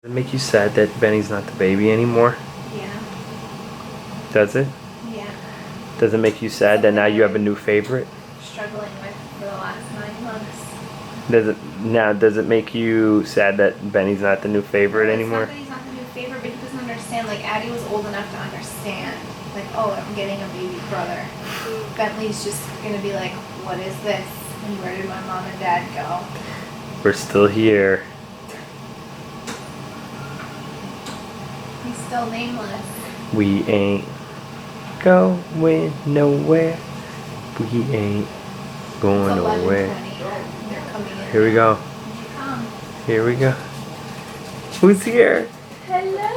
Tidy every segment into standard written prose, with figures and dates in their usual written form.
Does it make you sad that Benny's not the baby anymore? Yeah. Does it? Yeah. Does it make you sad that now you have a new favorite? Struggling with for the last 9 months. Does it make you sad that Benny's not the new favorite anymore? It's not that he's not the new favorite, but he doesn't understand. Like, Addie was old enough to understand. Like, oh, I'm getting a baby brother. Bentley's just gonna be like, what is this? And where did my mom and dad go? We're still here. He's still nameless. We ain't going nowhere. We ain't going It's 11:20. nowhere. They're coming in. Here we go. Come. Here we go. Who's here? Hello.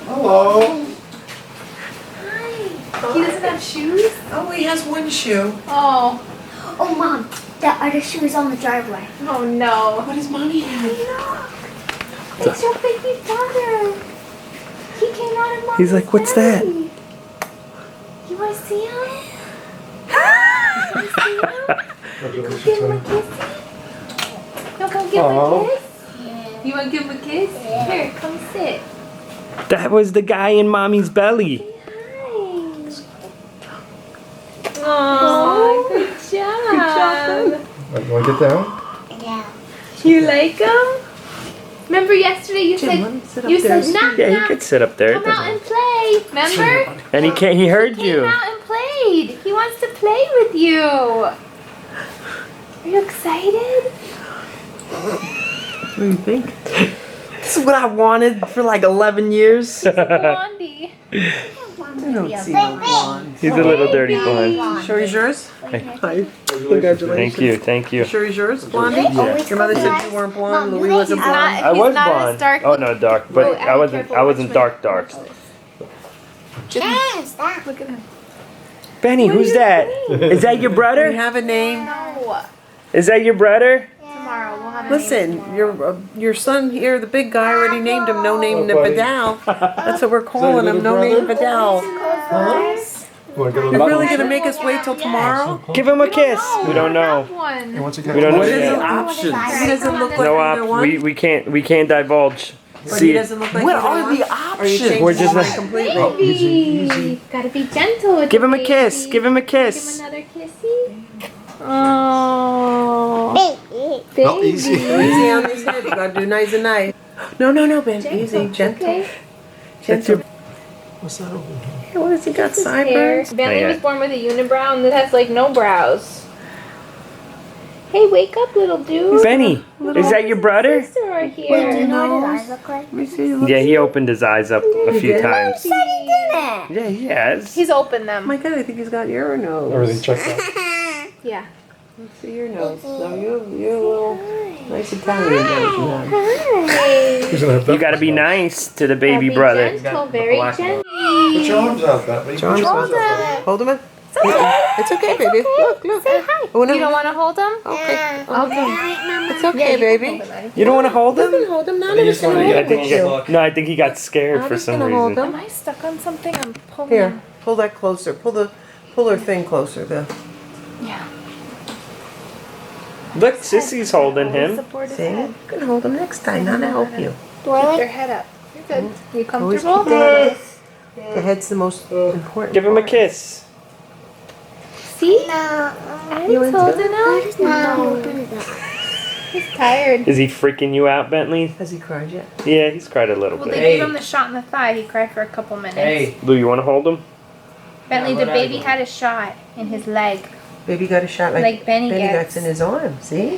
Hello. Hi. He doesn't have shoes? Oh, he has one shoe. Oh. Oh, Mom, the other shoe is on the driveway. Oh no. What does Mommy have? Look, it's your baby brother. He came out of Mommy's He's like, what's that? belly. You want to see him? You want to see him? Go give him a kissy. You'll go give him a Aw. kiss? You want to give him a kiss? Here, come sit. That was the guy in Mommy's belly. Hi. Aww, good job. You want to get down? Yeah. You like him? Remember yesterday you Jim, let him sit said up you there. said knock Yeah, he knock. could sit up there. Come out and play. Remember? And he heard He you. came out and played. He wants to play with you. Are you excited? What do you think? This is what I wanted for like 11 years. Blondie. I don't see no blonde. He's a little dirty blonde. Sure he's yours? Hi. Congratulations. Thank you, thank you. Sure he's yours, Blondie? Yeah. Your mother said you weren't blonde, Louis wasn't He's not- blonde. I was He's not as blonde. dark Oh no, dark, but Oh, I wasn't. careful, I wasn't which dark. way? Stop. Look at him. Benny, who's that? Is that your Do we brother? have a name? No. Is that your brother? Tomorrow we'll have a Listen, your son here, the big guy, already named him No Name What, buddy? Vidal. That's what we're calling him, little No Name brother? Vidal. You want to get a You're little really gonna make us wait till tomorrow? Give him a kiss. We don't know. one. Once you get We don't know What is yet. the options? He doesn't look like No either op. one. We can't divulge. But he See, doesn't look like What either are one? the Or you options? changed We're his just mind not- completely. Baby. Gotta be gentle with give the him a kiss. baby. Give him a Give kiss. him another kissy. Oh. Baby. No, easy. Easy on his head. You gotta do nice and nice. No, Ben. Easy, gentle. Okay. That's your. What's that over here? Hey, what has he got? Hair. Sideburns? Bentley yeah. was born with a unibrow and that has like no brows. Hey, wake up, little dude. Benny, is that your brother? Sister are Wait, do you here. know what his eyes look like? Let me see. Look. Yeah, he opened his eyes up a few did? times. Said he didn't. Yeah, he has. He's opened Oh them. my god, I think he's got your nose. Everything checked out. Yeah. Let's see your nose. No, you're a little nice Italian nose you have. Hey. He's gonna have You gotta be nice to the baby Be brother. gentle, very gentle. Put your arms out that way. Arms Put your out. Hold him in. It's okay, baby. Look. Say hi. Oh, no. You don't want to hold him? Okay. Okay. It's okay, baby. You don't want to hold You him? can hold him. None of You us just can wanna hold get- I think he him. got, no, I think he got scared I'm for just some gonna hold reason. him. Am I stuck on something? I'm pulling. Here, pull that closer. Pull her thing closer. Yeah. Look, Sissy's holding him. Support his See? head. You can hold him next time. Now to help you. Do I Keep like their head up. You're good. You Always comfortable? keep the head. The head's the most important. Give him a kiss. See? No. He's holding him. No. He's tired. Is he freaking you out, Bentley? Has he cried yet? Yeah, he's cried a little Well, bit. they gave him the shot in the thigh. He cried for a couple minutes. Lou, you want to hold him? Bentley, the baby had a shot in his leg. Baby got a shot Like Benny got gets. in his arm. See?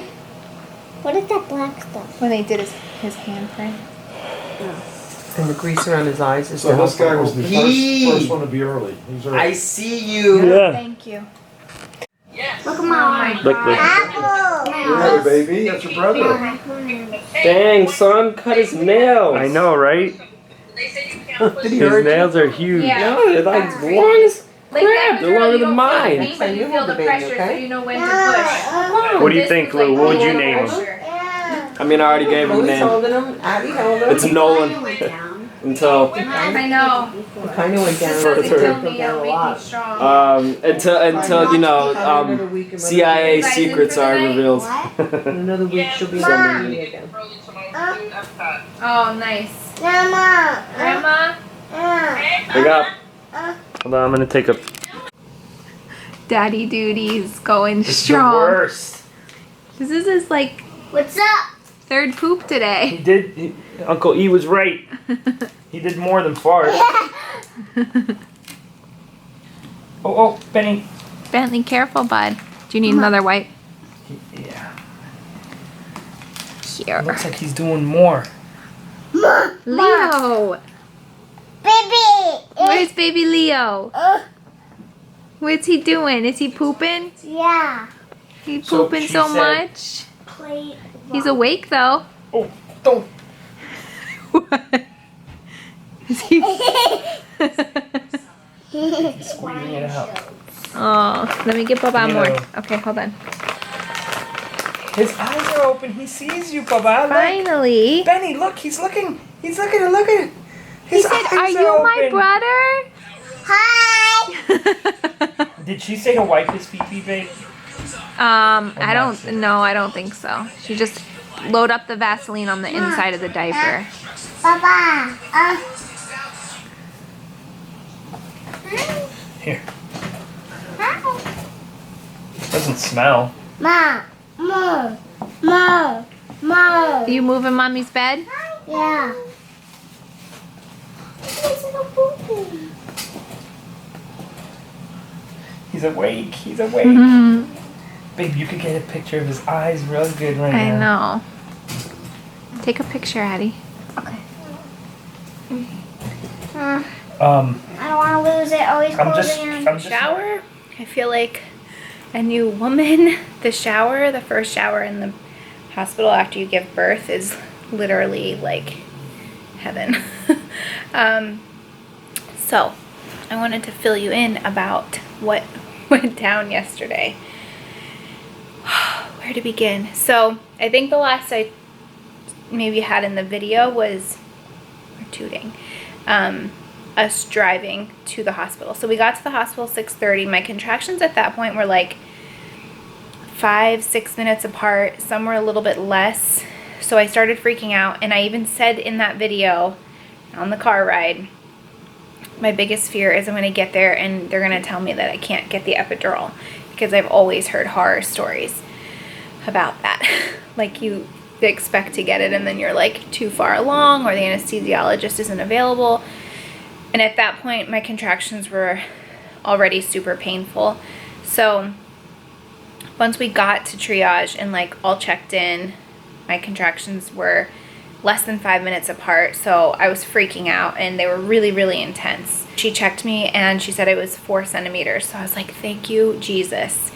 What is that black stuff? When they did his handprint. And the grease around his eyes is So to this help guy him. was the first one to be early. He's early. I see you. Yeah. Thank you. Look at my Look. apple. Hey, baby, that's your brother. Dang, son, cut his nails. I know, right? Did he His hurt you? nails are huge. Yeah. No, they're like as long as Like crap. They're longer than mine. Pain, but you You feel hold the the baby, pressure, so okay? you know when to push. What do you This think, is Lou? like What would you full name him? pressure. I mean, I already gave him a Who's name. holding him? Abby held him. It's Nolan. until I know. It kind of went down. This Further. doesn't kill me, down it'll a make me lot. strong. until you know CIA You guys in secrets for the are night? revealed. In another week she'll be Mom. on the media again. Oh, nice. Grandma. Grandma? Wake up. Hold on, I'm gonna take a. Daddy duty's going It's the strong. worst. This is his, like, What's up? third poop He today. did. Uncle E was right. He did more than fart. Oh, Benny. Bentley, careful, bud. Do you need another wipe? Yeah. Here. Looks like he's doing more. Leo! Baby. Where's baby Leo? What's he doing? Is he pooping? Yeah. He So pooping she so said- much? Play. He's awake, though. Oh, don't. What? Is he... He's squeezing it out. Oh, let me get Baba more. Leo. Okay, hold on. His eyes are open. He sees you, Papa. Look. Finally. Benny, look. He's looking. He's looking. Look at it. He said, "Are you my brother?" Hi. Did she say to wipe his pee-pee, babe? I not don't. sure. No, I don't think so. She just load up the Vaseline on the inside of the diaper. Papa. Here. Doesn't smell. Ma. Mo. Mo. Mo. Are you moving mommy's bed? Yeah. He's awake. He's awake. Babe, you could get a picture of his eyes real good right I now. know. Take a picture, Addie. I Um, don't want to lose it. Always I'm just, closing in. I'm just. Shower. I feel like a new woman. The shower, the first shower in the hospital after you give birth, is literally like heaven. So I wanted to fill you in about what went down yesterday. Where to begin? So I think the last I maybe had in the video was tooting. Us driving to the hospital. So we got to the hospital 6:30. My contractions at that point were like 5-6 minutes apart. Some were a little bit less. So I started freaking out, and I even said in that video on the car ride, my biggest fear is I'm going to get there and they're going to tell me that I can't get the epidural, because I've always heard horror stories about that. Like you expect to get it and then you're like too far along, or the anesthesiologist isn't available. And at that point my contractions were already super painful. So once we got to triage and like all checked in, my contractions were less than 5 minutes apart. So I was freaking out and they were really, really intense. She checked me and she said it was 4 centimeters. So I was like, thank you, Jesus.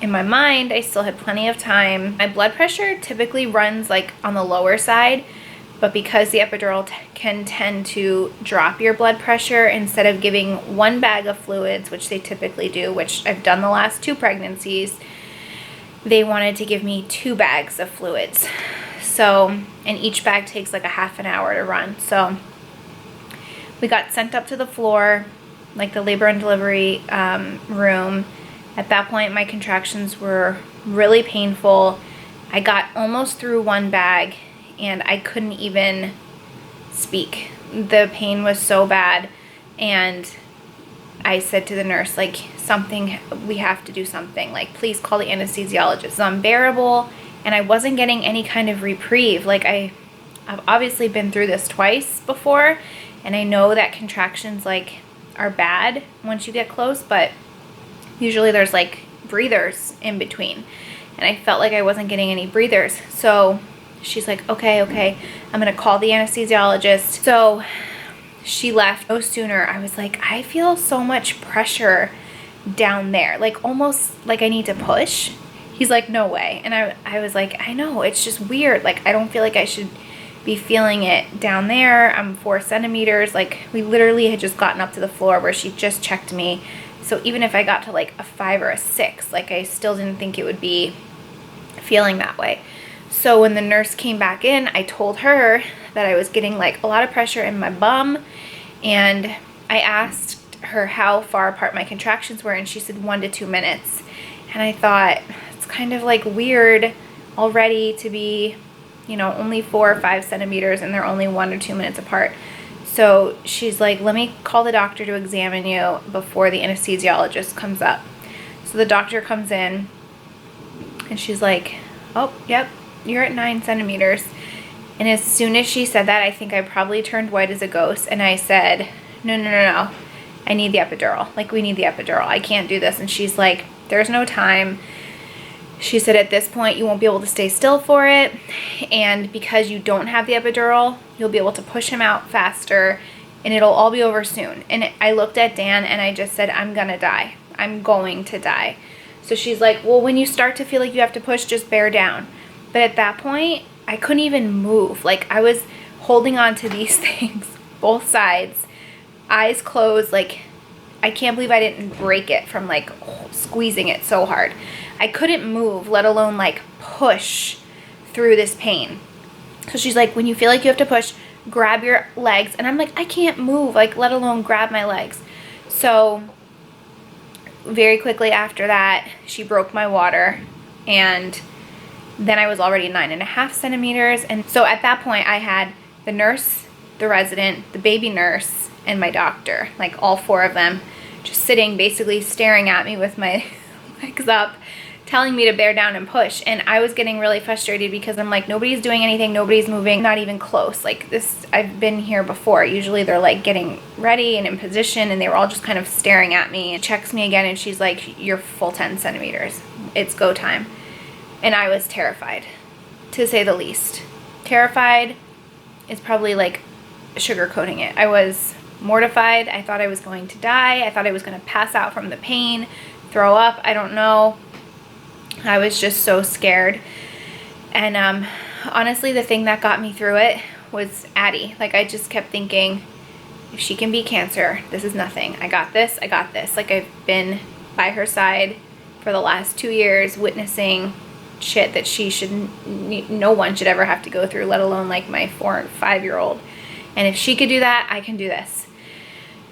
In my mind, I still had plenty of time. My blood pressure typically runs like on the lower side, but because the epidural can tend to drop your blood pressure, instead of giving 1 bag of fluids, which they typically do, which I've done the last 2 pregnancies, they wanted to give me 2 bags of fluids. So, and each bag takes like a half an hour to run. So we got sent up to the floor, like the labor and delivery room. At that point, my contractions were really painful. I got almost through 1 bag and I couldn't even speak. The pain was so bad. And I said to the nurse, like, we have to do something. Like, please call the anesthesiologist. It's unbearable. And I wasn't getting any kind of reprieve. Like, I've obviously been through this twice before, and I know that contractions, like, are bad once you get close, but usually there's, like, breathers in between. And I felt like I wasn't getting any breathers. So she's like, okay, I'm going to call the anesthesiologist. So she left. No sooner, I was like, I feel so much pressure down there. Like, almost like I need to push. He's like, no way. And I was like, I know, it's just weird. Like, I don't feel like I should be feeling it down there. I'm 4 centimeters. Like, we literally had just gotten up to the floor where she just checked me. So even if I got to like a 5 or a 6, like, I still didn't think it would be feeling that way. So when the nurse came back in, I told her that I was getting like a lot of pressure in my bum, and I asked her how far apart my contractions were, and she said 1 to 2 minutes. And I thought, it's kind of like weird already to be, you know, only 4 or 5 centimeters and they're only 1 or 2 minutes apart. So she's like, let me call the doctor to examine you before the anesthesiologist comes up. So the doctor comes in and she's like, oh, yep, you're at 9 centimeters. And as soon as she said that, I think I probably turned white as a ghost. And I said, no. I need the epidural. Like, we need the epidural. I can't do this. And she's like, there's no time. She said, at this point, you won't be able to stay still for it. And because you don't have the epidural, you'll be able to push him out faster and it'll all be over soon. And I looked at Dan and I just said, I'm gonna die. I'm going to die. So she's like, well, when you start to feel like you have to push, just bear down. But at that point, I couldn't even move. Like, I was holding on to these things, both sides, eyes closed. Like, I can't believe I didn't break it from like squeezing it so hard. I couldn't move, let alone like push through this pain. So she's like, when you feel like you have to push, grab your legs. And I'm like, I can't move, like, let alone grab my legs. So very quickly after that, she broke my water, and then I was already 9.5 centimeters. And so at that point I had the nurse, the resident, the baby nurse, and my doctor, like all 4 of them, just sitting basically staring at me with my legs up, telling me to bear down and push. And I was getting really frustrated because I'm like, nobody's doing anything, nobody's moving, not even close. Like, this, I've been here before. Usually they're like getting ready and in position, and they were all just kind of staring at me. She checks me again and she's like, you're full 10 centimeters. It's go time. And I was terrified, to say the least. Terrified is probably like sugarcoating it. I was mortified. I thought I was going to die. I thought I was going to pass out from the pain, throw up. I don't know. I was just so scared. And honestly, the thing that got me through it was Addie. Like, I just kept thinking, if she can beat cancer, this is nothing. I got this. I got this. Like, I've been by her side for the last 2 years, witnessing shit that no one should ever have to go through, let alone like my 4 and 5-year-old. And if she could do that, I can do this.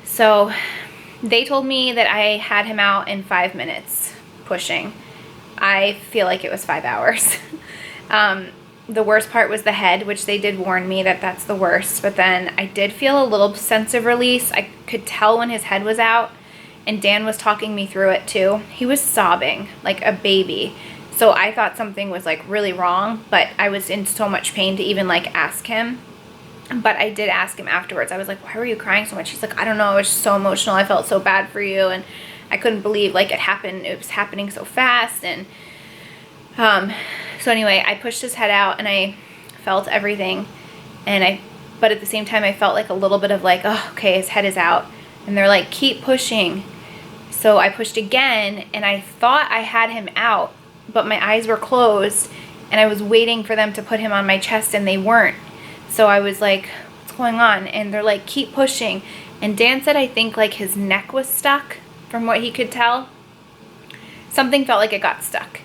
So they told me that I had him out in 5 minutes pushing. I feel like it was 5 hours. The worst part was the head, which they did warn me that that's the worst. But then I did feel a little sense of release. I could tell when his head was out, and Dan was talking me through it too. He was sobbing like a baby. So I thought something was like really wrong, but I was in so much pain to even like ask him. But I did ask him afterwards. I was like, why were you crying so much? He's like, I don't know. I was so emotional. I felt so bad for you. And I couldn't believe like it happened. It was happening so fast. And so anyway, I pushed his head out and I felt everything. But at the same time, I felt like a little bit of like, oh, okay, his head is out. And they're like, keep pushing. So I pushed again, and I thought I had him out, but my eyes were closed, and I was waiting for them to put him on my chest, and they weren't. So I was like, what's going on? And they're like, keep pushing. And Dan said, I think like his neck was stuck, from what he could tell. Something felt like it got stuck.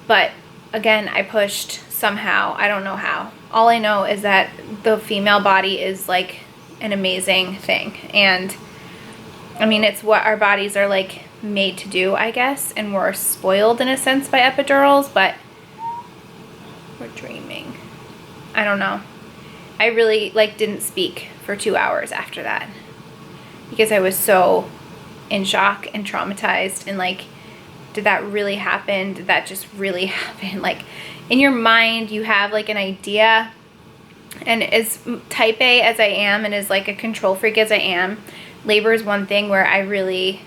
But again, I pushed somehow. I don't know how. All I know is that the female body is like an amazing thing. And I mean, it's what our bodies are like made to do, I guess. And we're spoiled in a sense by epidurals, but we're dreaming. I don't know. I really like didn't speak for 2 hours after that because I was so in shock and traumatized, and like, did that really happen? Did that just really happen? Like, in your mind you have like an idea, and as type A as I am and as like a control freak as I am, labor is one thing where I really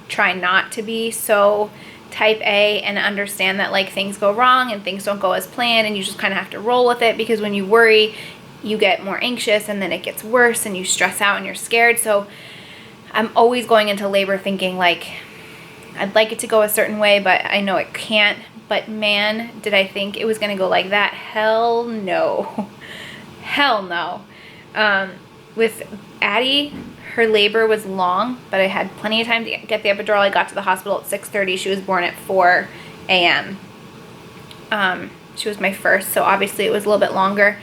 try not to be so type A and understand that like things go wrong and things don't go as planned, and you just kind of have to roll with it, because when you worry you get more anxious and then it gets worse and you stress out and you're scared. So I'm always going into labor thinking like, I'd like it to go a certain way, but I know it can't. But man, did I think it was going to go like that? Hell no. Hell no. With Addie, her labor was long, but I had plenty of time to get the epidural. I got to the hospital at 6:30. She was born at 4 a.m. She was my first, so obviously it was a little bit longer.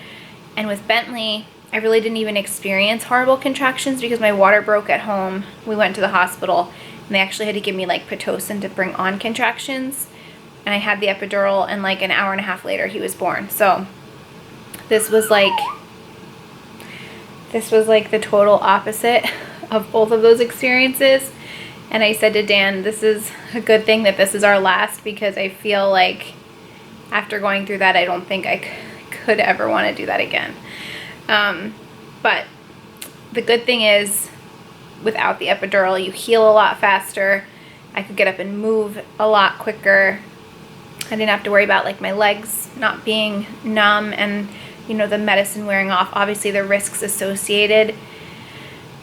And with Bentley, I really didn't even experience horrible contractions because my water broke at home. We went to the hospital and they actually had to give me like Pitocin to bring on contractions. And I had the epidural, and like an hour and a half later he was born. So this was like the total opposite of both of those experiences. And I said to Dan, this is a good thing that this is our last, because I feel like after going through that, I don't think I could ever want to do that again. But the good thing is, without the epidural, you heal a lot faster. I could get up and move a lot quicker. I didn't have to worry about like my legs not being numb and, you know, the medicine wearing off. Obviously the risks associated.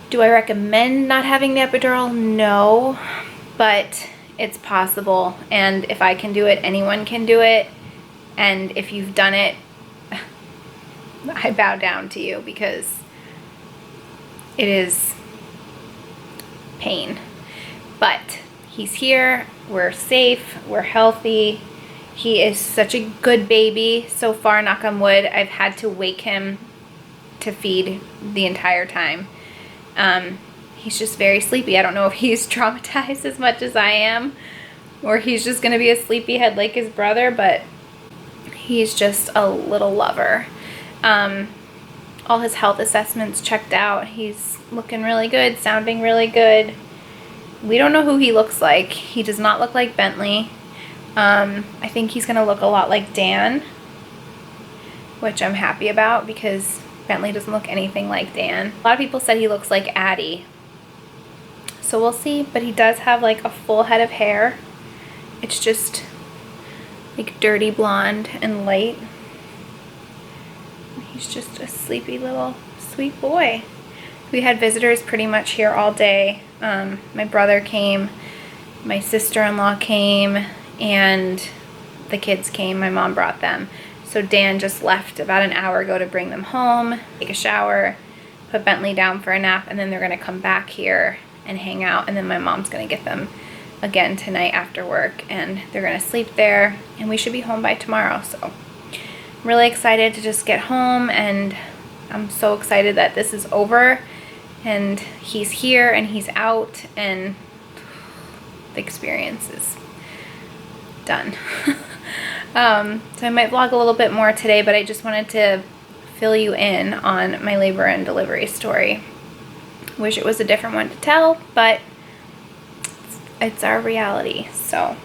Do I recommend not having the epidural? No, but it's possible. And if I can do it, anyone can do it. And if you've done it, I bow down to you, because it is pain. But he's here, we're safe, we're healthy. He is such a good baby so far, knock on wood. I've had to wake him to feed the entire time. He's just very sleepy. I don't know if he's traumatized as much as I am, or he's just gonna be a sleepyhead like his brother, but he's just a little lover. All his health assessments checked out. He's looking really good, sounding really good. We don't know who he looks like. He does not look like Bentley. I think he's gonna look a lot like Dan, which I'm happy about, because Bentley doesn't look anything like Dan. A lot of people said he looks like Addie. So we'll see, but he does have like a full head of hair. It's just like dirty blonde and light. He's just a sleepy little sweet boy. We had visitors pretty much here all day. My brother came, my sister-in-law came, and the kids came. My mom brought them. So Dan just left about an hour ago to bring them home, take a shower, put Bentley down for a nap, and then they're gonna come back here and hang out, and then my mom's gonna get them again tonight after work, and they're gonna sleep there, and we should be home by tomorrow. So I'm really excited to just get home, and I'm so excited that this is over and he's here and he's out, and the experience is done. So I might vlog a little bit more today, but I just wanted to fill you in on my labor and delivery story. Wish it was a different one to tell, but it's our reality. So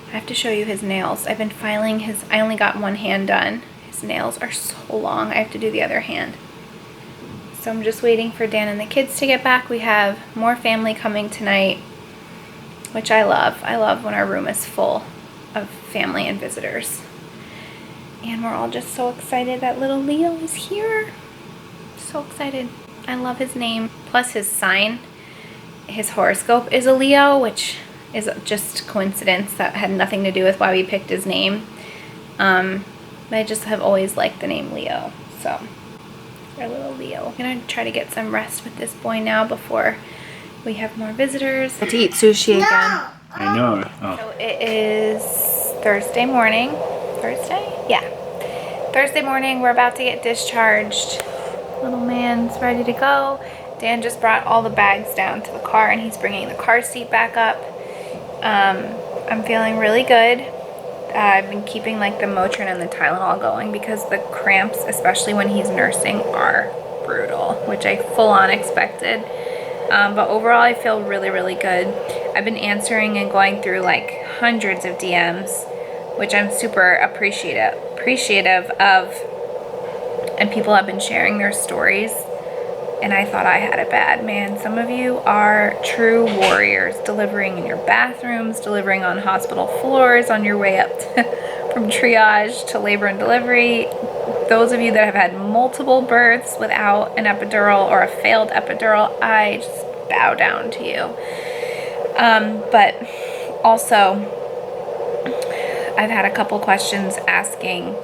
I have to show you his nails. I've been filing his, I only got one hand done. His nails are so long. I have to do the other hand. So I'm just waiting for Dan and the kids to get back. We have more family coming tonight, which I love. I love when our room is full of family and visitors. And we're all just so excited that little Leo is here. So excited. I love his name. Plus his sign, his horoscope is a Leo, which is just coincidence. That had nothing to do with why we picked his name. But I just have always liked the name Leo. So, our little Leo. I'm gonna try to get some rest with this boy now before we have more visitors. To eat sushi again. I know. Oh. So it is Thursday morning. Thursday? Yeah. Thursday morning, we're about to get discharged. Little man's ready to go. Dan just brought all the bags down to the car, and he's bringing the car seat back up. I'm feeling really good. I've been keeping like the Motrin and the Tylenol going because the cramps, especially when he's nursing, are brutal, which I full on expected. But overall, I feel really, really good. I've been answering and going through like hundreds of DMs, which I'm super appreciative of. And people have been sharing their stories, and I thought I had it bad. Man, some of you are true warriors, delivering in your bathrooms, delivering on hospital floors on your way up from triage to labor and delivery. Those of you that have had multiple births without an epidural or a failed epidural, I just bow down to you. But also, I've had a couple questions asking,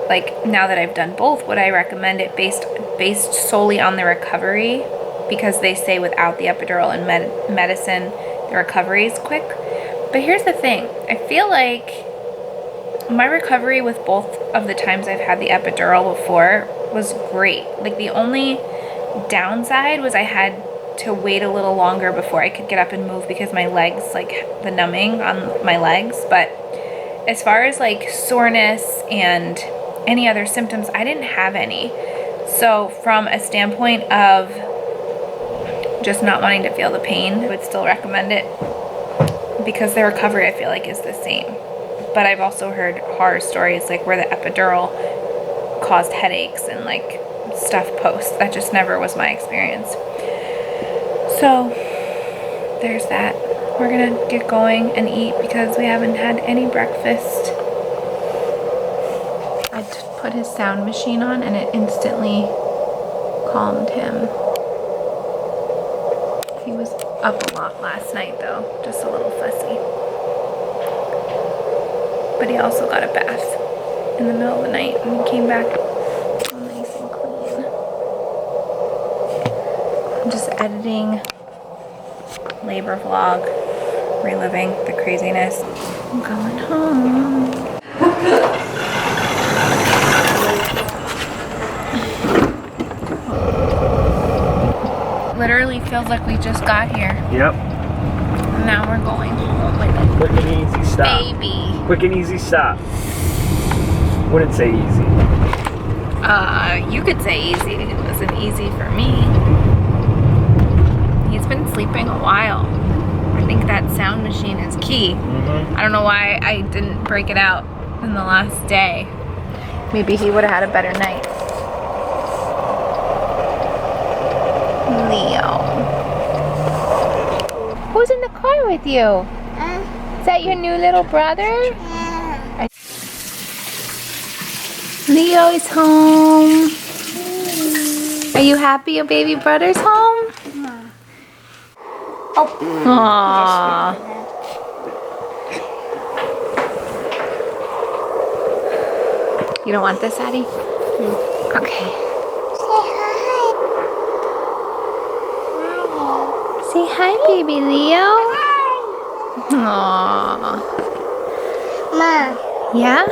like, now that I've done both, would I recommend it based solely on the recovery? Because they say without the epidural and medicine, the recovery is quick. But here's the thing. I feel like my recovery with both of the times I've had the epidural before was great. Like the only downside was I had to wait a little longer before I could get up and move because my legs, like the numbing on my legs. But as far as like soreness and any other symptoms, I didn't have any. So from a standpoint of just not wanting to feel the pain, I would still recommend it because the recovery I feel like is the same. But I've also heard horror stories like where the epidural caused headaches and like stuff post. That just never was my experience. So there's that. We're gonna get going and eat because we haven't had any breakfast. I put his sound machine on and it instantly calmed him. He was up a lot last night though, just a little fussy. But he also got a bath in the middle of the night and he came back all nice and clean. I'm just editing labor vlog, reliving the craziness. I'm going home. Literally feels like we just got here. Yep. And now we're going home with a Quick and easy stop. baby. Quick and easy stop. Wouldn't say easy. You could say easy. It wasn't easy for me. He's been sleeping a while. I think that sound machine is key. I don't know why I didn't break it out in the last day. Maybe he would have had a better night. Leo. Who's in the car with you? Is that your new little brother? Leo is home. Are you happy your baby brother's home? Aww. You don't want this, Addie? Okay. Say hi, baby Leo. Aww. Ma. Yeah?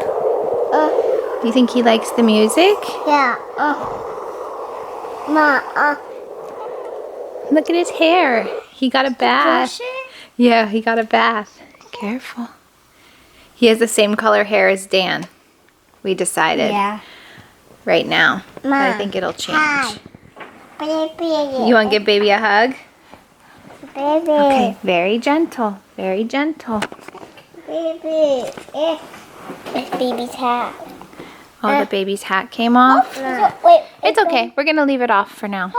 Do you think he likes the music? Yeah. Ma. Look at his hair. He got a bath. Yeah, he got a bath. Careful. He has the same color hair as Dan. We decided. Yeah. Right now. But I Ma. think it'll change. Hi. Baby. You want to give baby a hug? Baby. Okay, very gentle. Very gentle. Baby. It's baby's hat. Oh, the baby's hat came off. Wait. It's okay. We're going to leave it off for now.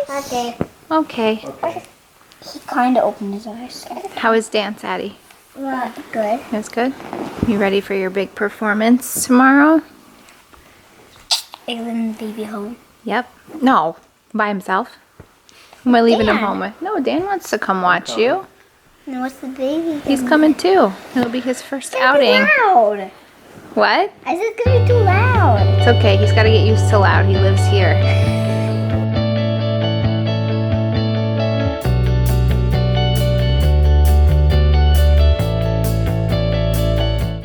Okay. Okay. He kind of opened his eyes. How was dance, Addie? Good. That's good. You ready for your big performance tomorrow? Leaving the baby home. Yep. No, by himself. Who am I leaving him Dan. home with? No, Dan wants to come watch you. And what's the baby? He's coming too. It'll be his first outing. Loud. What? I said it's gonna be too loud. It's okay. He's got to get used to loud. He lives here.